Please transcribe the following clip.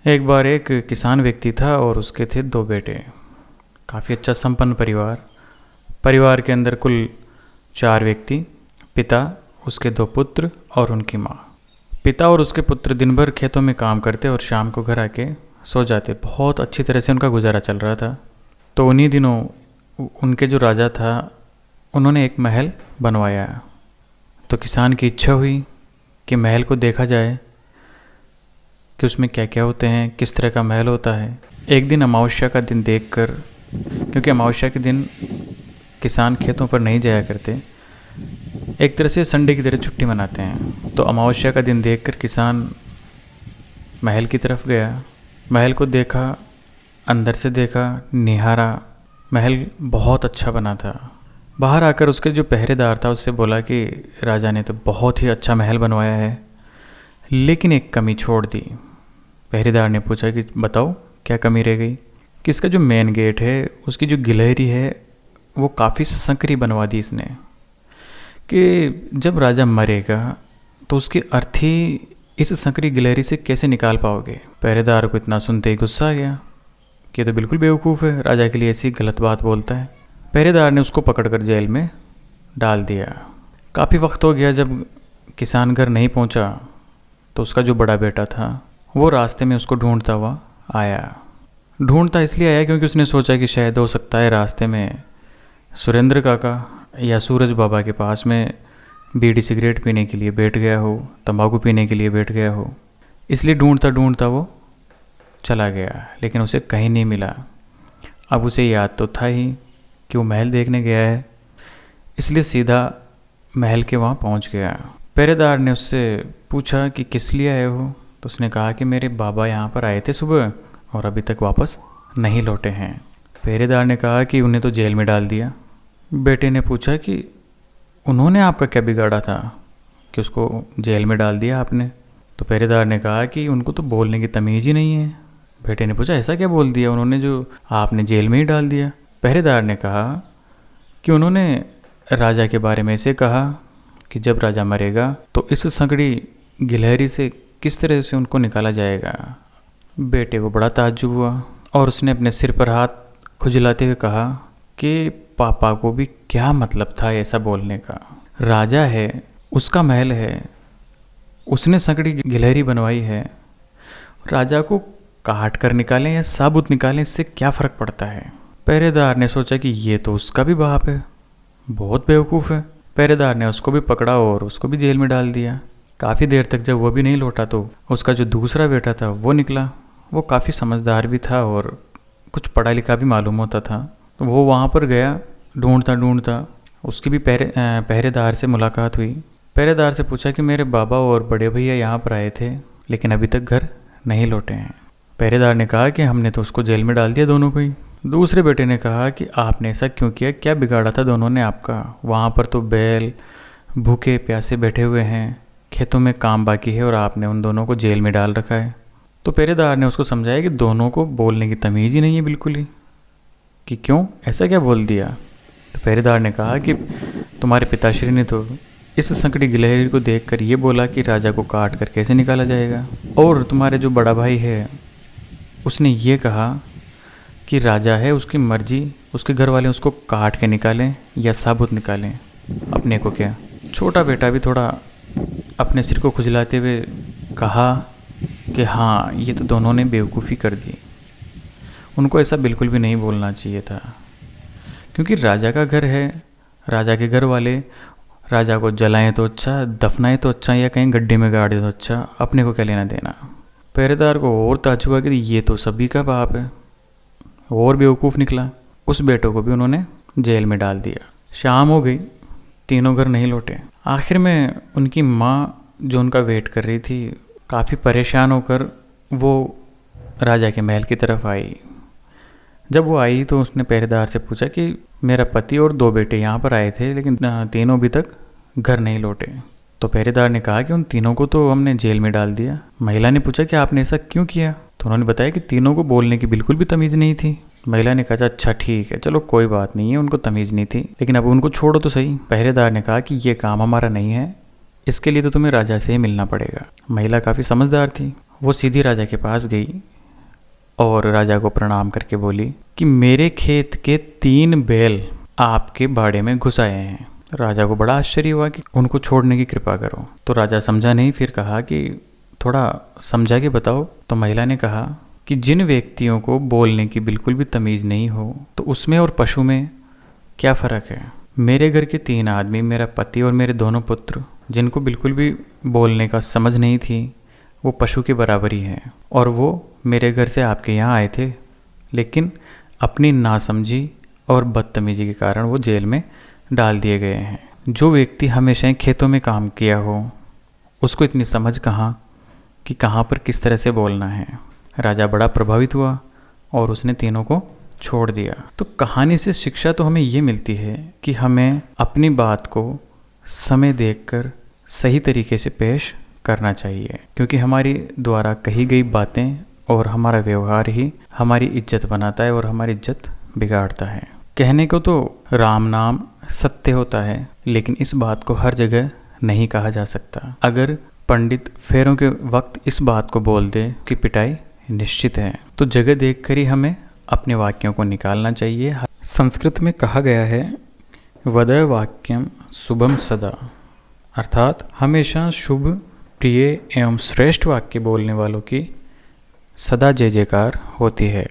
एक बार एक किसान व्यक्ति था और उसके थे दो बेटे। काफ़ी अच्छा संपन्न परिवार। परिवार के अंदर कुल 4 व्यक्ति, पिता, उसके 2 पुत्र और उनकी माँ। पिता और उसके पुत्र दिन भर खेतों में काम करते और शाम को घर आके सो जाते। बहुत अच्छी तरह से उनका गुजारा चल रहा था। तो उन्हीं दिनों उनके जो राजा था उन्होंने एक महल बनवाया। तो किसान की इच्छा हुई कि महल को देखा जाए कि उसमें क्या क्या होते हैं, किस तरह का महल होता है। एक दिन अमावस्या का दिन देखकर, क्योंकि अमावस्या के दिन किसान खेतों पर नहीं जाया करते, एक तरह से संडे की तरह छुट्टी मनाते हैं। तो अमावस्या का दिन देखकर किसान महल की तरफ गया। महल को देखा, अंदर से देखा, निहारा। महल बहुत अच्छा बना था। बाहर आकर उसके जो पहरेदार था उससे बोला कि राजा ने तो बहुत ही अच्छा महल बनवाया है, लेकिन एक कमी छोड़ दी। पहरेदार ने पूछा कि बताओ क्या कमी रह गई। कि इसका जो मेन गेट है उसकी जो गिलहरी है वो काफ़ी संकरी बनवा दी इसने, कि जब राजा मरेगा तो उसकी अर्थी इस संकरी गिलहरी से कैसे निकाल पाओगे। पहरेदार को इतना सुनते ही गुस्सा आ गया कि ये तो बिल्कुल बेवकूफ़ है, राजा के लिए ऐसी गलत बात बोलता है। पहरेदार ने उसको पकड़कर जेल में डाल दिया। काफ़ी वक्त हो गया, जब किसान घर नहीं पहुंचा तो उसका जो बड़ा बेटा था वो रास्ते में उसको ढूंढता हुआ आया। ढूंढता इसलिए आया क्योंकि उसने सोचा कि शायद हो सकता है रास्ते में सुरेंद्र काका या सूरज बाबा के पास में बीड़ी सिगरेट पीने के लिए बैठ गया हो, तंबाकू पीने के लिए बैठ गया हो। इसलिए ढूंढता ढूंढता वो चला गया, लेकिन उसे कहीं नहीं मिला। अब उसे याद तो था ही कि वो महल देखने गया है, इसलिए सीधा महल के वहाँ पहुँच गया। पहरेदार ने उससे पूछा कि किस लिए आए हो। तो उसने कहा कि मेरे बाबा यहाँ पर आए थे सुबह और अभी तक वापस नहीं लौटे हैं। पहरेदार ने कहा कि उन्हें तो जेल में डाल दिया। बेटे ने पूछा कि उन्होंने आपका क्या बिगाड़ा था कि उसको जेल में डाल दिया आपने। तो पहरेदार ने कहा कि उनको तो बोलने की तमीज़ ही नहीं है। बेटे ने पूछा ऐसा क्या बोल दिया उन्होंने जो आपने जेल में ही डाल दिया। पहरेदार ने कहा कि उन्होंने राजा के बारे में ऐसे कहा कि जब राजा मरेगा तो इस संकड़ी गिलहरी से किस तरह से उनको निकाला जाएगा। बेटे को बड़ा ताज्जुब हुआ और उसने अपने सिर पर हाथ खुजलाते हुए कहा कि पापा को भी क्या मतलब था ऐसा बोलने का। राजा है, उसका महल है, उसने संकड़ी गिलहरी बनवाई है। राजा को काट कर निकालें या साबुत निकालें, इससे क्या फ़र्क पड़ता है। पहरेदार ने सोचा कि ये तो उसका भी बाप है, बहुत बेवकूफ़ है। पहरेदार ने उसको भी पकड़ा और उसको भी जेल में डाल दिया। काफ़ी देर तक जब वो भी नहीं लौटा तो उसका जो दूसरा बेटा था वो निकला। वो काफ़ी समझदार भी था और कुछ पढ़ा लिखा भी मालूम होता था। तो वो वहाँ पर गया ढूंढता ढूंढता। उसकी भी पहरेदार से मुलाकात हुई। पहरेदार से पूछा कि मेरे बाबा और बड़े भैया यहाँ पर आए थे लेकिन अभी तक घर नहीं लौटे हैं। पहरेदार ने कहा कि हमने तो उसको जेल में डाल दिया दोनों को ही। दूसरे बेटे ने कहा कि आपने ऐसा क्यों किया, क्या बिगाड़ा था दोनों ने आपका। वहाँ पर तो बैल भूखे प्यासे बैठे हुए हैं, खेतों में काम बाकी है और आपने उन दोनों को जेल में डाल रखा है। तो पहरेदार ने उसको समझाया कि दोनों को बोलने की तमीज़ ही नहीं है बिल्कुल ही, कि क्यों ऐसा क्या बोल दिया। तो पहरेदार ने कहा कि तुम्हारे पिताश्री ने तो इस संकटी गिलहरी को देखकर ये बोला कि राजा को काट कर कैसे निकाला जाएगा, और तुम्हारे जो बड़ा भाई है उसने ये कहा कि राजा है, उसकी मर्जी, उसके घर वाले उसको काट के निकालें या साबुत निकालें, अपने को क्या। छोटा बेटा भी थोड़ा अपने सिर को खुजलाते हुए कहा कि हाँ ये तो दोनों ने बेवकूफ़ी कर दी, उनको ऐसा बिल्कुल भी नहीं बोलना चाहिए था, क्योंकि राजा का घर है, राजा के घर वाले राजा को जलाएं तो अच्छा, दफनाएं तो अच्छा, या कहीं गड्ढे में गाड़ दे तो अच्छा, अपने को क्या लेना देना। पहरेदार को और ताज्जुब हुआ कि ये तो सभी का बाप है, और बेवकूफ़ निकला। उस बेटों को भी उन्होंने जेल में डाल दिया। शाम हो गई, तीनों घर नहीं लौटे। आखिर में उनकी माँ जो उनका वेट कर रही थी, काफ़ी परेशान होकर वो राजा के महल की तरफ आई। जब वो आई तो उसने पहरेदार से पूछा कि मेरा पति और 2 बेटे यहाँ पर आए थे लेकिन तीनों अभी तक घर नहीं लौटे। तो पहरेदार ने कहा कि उन तीनों को तो हमने जेल में डाल दिया। महिला ने पूछा कि आपने ऐसा क्यों किया। तो उन्होंने बताया कि तीनों को बोलने की बिल्कुल भी तमीज़ नहीं थी। महिला ने कहा अच्छा ठीक है, चलो कोई बात नहीं है, उनको तमीज़ नहीं थी, लेकिन अब उनको छोड़ो तो सही। पहरेदार ने कहा कि ये काम हमारा नहीं है, इसके लिए तो तुम्हें राजा से ही मिलना पड़ेगा। महिला काफ़ी समझदार थी, वो सीधी राजा के पास गई और राजा को प्रणाम करके बोली कि मेरे खेत के 3 बैल आपके बाड़े में घुस आए हैं। राजा को बड़ा आश्चर्य हुआ कि उनको छोड़ने की कृपा करो। तो राजा समझा नहीं, फिर कहा कि थोड़ा समझा के बताओ। तो महिला ने कहा कि जिन व्यक्तियों को बोलने की बिल्कुल भी तमीज़ नहीं हो तो उसमें और पशु में क्या फ़र्क है। मेरे घर के 3 आदमी, मेरा पति और मेरे दोनों पुत्र, जिनको बिल्कुल भी बोलने का समझ नहीं थी, वो पशु के बराबर ही हैं। और वो मेरे घर से आपके यहाँ आए थे, लेकिन अपनी नासमझी और बदतमीजी के कारण वो जेल में डाल दिए गए हैं। जो व्यक्ति हमेशा ही खेतों में काम किया हो उसको इतनी समझ कहाँ कि कहाँ पर किस तरह से बोलना है। राजा बड़ा प्रभावित हुआ और उसने तीनों को छोड़ दिया। तो कहानी से शिक्षा तो हमें ये मिलती है कि हमें अपनी बात को समय देखकर सही तरीके से पेश करना चाहिए, क्योंकि हमारी द्वारा कही गई बातें और हमारा व्यवहार ही हमारी इज्जत बनाता है और हमारी इज्जत बिगाड़ता है। कहने को तो राम नाम सत्य होता है, लेकिन इस बात को हर जगह नहीं कहा जा सकता। अगर पंडित फेरों के वक्त इस बात को बोल दे कि पिटाई निश्चित है, तो जगह देखकर ही हमें अपने वाक्यों को निकालना चाहिए। संस्कृत में कहा गया है वद वाक्यम शुभम सदा, अर्थात हमेशा शुभ, प्रिय एवं श्रेष्ठ वाक्य बोलने वालों की सदा जय जयकार होती है।